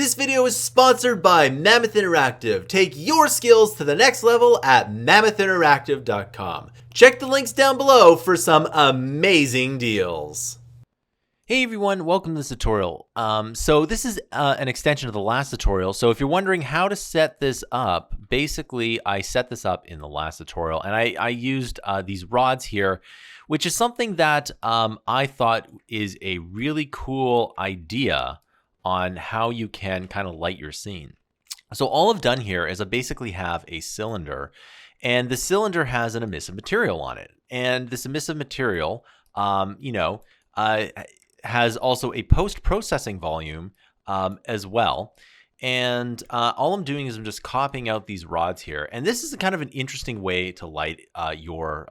This video is sponsored by Mammoth Interactive. Take your skills to the next level at mammothinteractive.com. Check the links down below for some amazing deals. Hey everyone, welcome to this tutorial. So this is an extension of the last tutorial. So if you're wondering how to set this up, basically I set this up in the last tutorial, and I used these rods here, which is something that I thought is a really cool idea on how you can kind of light your scene. So all I've done here is I basically have a cylinder, and the cylinder has an emissive material on it. And this emissive material, has also a post-processing volume as well. And all I'm doing is I'm just copying out these rods here. And this is kind of an interesting way to light your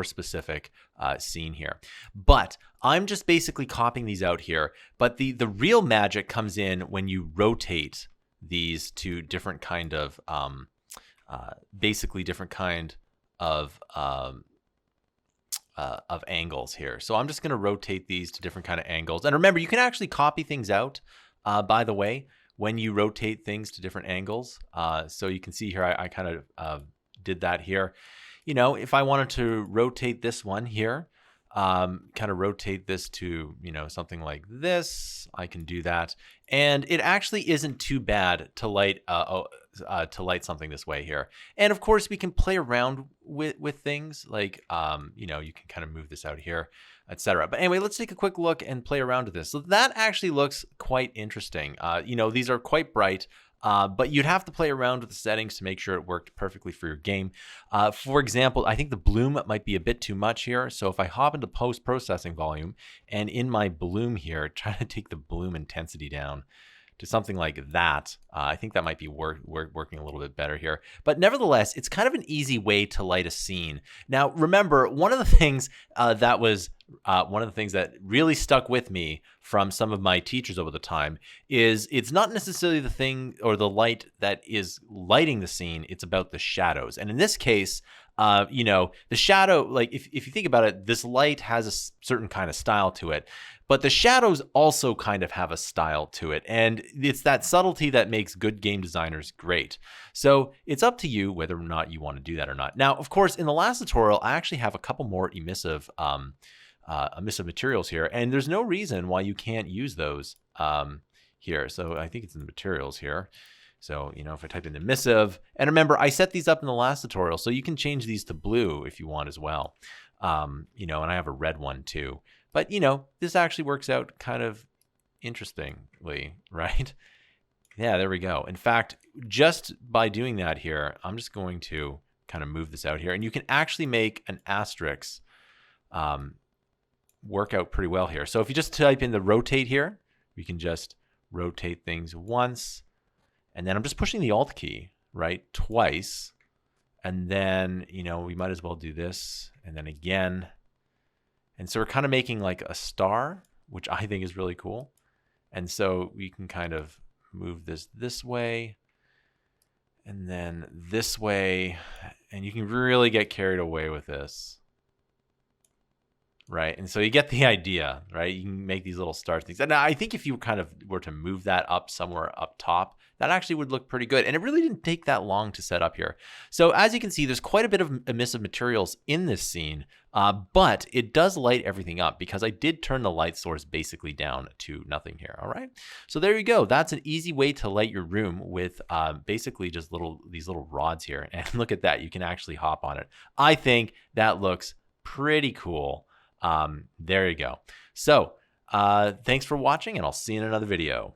specific scene here. But I'm just basically copying these out here. But the real magic comes in when you rotate these to different kind of, basically different kind of angles here. So I'm just going to rotate these to different kind of angles. And remember, you can actually copy things out, by the way, when you rotate things to different angles. So you can see here, I kind of did that here. You know, if I wanted to rotate this one here, kind of rotate this to, something like this, I can do that. And it actually isn't too bad to light something this way here. And of course, we can play around with things like, you can kind of move this out here, etc. But anyway, let's take a quick look and play around with this. So that actually looks quite interesting. These are quite bright, but you'd have to play around with the settings to make sure it worked perfectly for your game. For example, I think the bloom might be a bit too much here. So if I hop into post-processing volume and in my bloom here, try to take the bloom intensity down to something like that, I think that might be working a little bit better here. But nevertheless, it's kind of an easy way to light a scene. Now, remember, one of the things that really stuck with me from some of my teachers over the time is it's not necessarily the thing or the light that is lighting the scene, it's about the shadows. And in this case, the shadow, like if you think about it, this light has a certain kind of style to it, but the shadows also kind of have a style to it. And it's that subtlety that makes good game designers great. So it's up to you whether or not you want to do that or not. Now, of course, in the last tutorial, I actually have a couple more emissive materials here, and there's no reason why you can't use those here. So I think it's in the materials here. So, if I type in emissive, and remember, I set these up in the last tutorial, so you can change these to blue if you want as well. And I have a red one too. But, this actually works out kind of interestingly, right? Yeah, there we go. In fact, just by doing that here, I'm just going to kind of move this out here, and you can actually make an asterisk work out pretty well here. So if you just type in the rotate here, we can just rotate things once. And then I'm just pushing the Alt key, right, twice. And then, we might as well do this. And then again. And so we're kind of making like a star, which I think is really cool. And so we can kind of move this way. And then this way. And you can really get carried away with this. Right, and so you get the idea, right? You can make these little star things. And I think if you kind of were to move that up somewhere up top, that actually would look pretty good. And it really didn't take that long to set up here. So as you can see, there's quite a bit of emissive materials in this scene, but it does light everything up because I did turn the light source basically down to nothing here, all right? So there you go. That's an easy way to light your room with basically just these little rods here. And look at that, you can actually hop on it. I think that looks pretty cool. There you go. So, thanks for watching, and I'll see you in another video.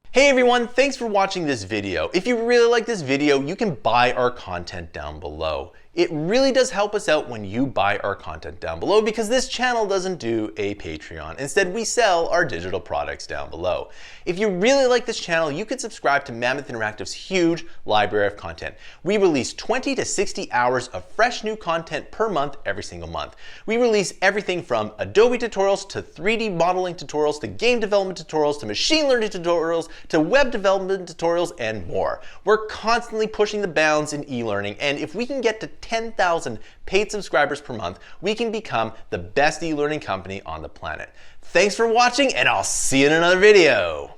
Hey everyone, thanks for watching this video. If you really like this video, you can buy our content down below. It really does help us out when you buy our content down below because this channel doesn't do a Patreon. Instead, we sell our digital products down below. If you really like this channel, you could subscribe to Mammoth Interactive's huge library of content. We release 20 to 60 hours of fresh new content per month every single month. We release everything from Adobe tutorials to 3D modeling tutorials to game development tutorials to machine learning tutorials to web development tutorials and more. We're constantly pushing the bounds in e-learning, and if we can get to 10,000 paid subscribers per month, we can become the best e-learning company on the planet. Thanks for watching, and I'll see you in another video.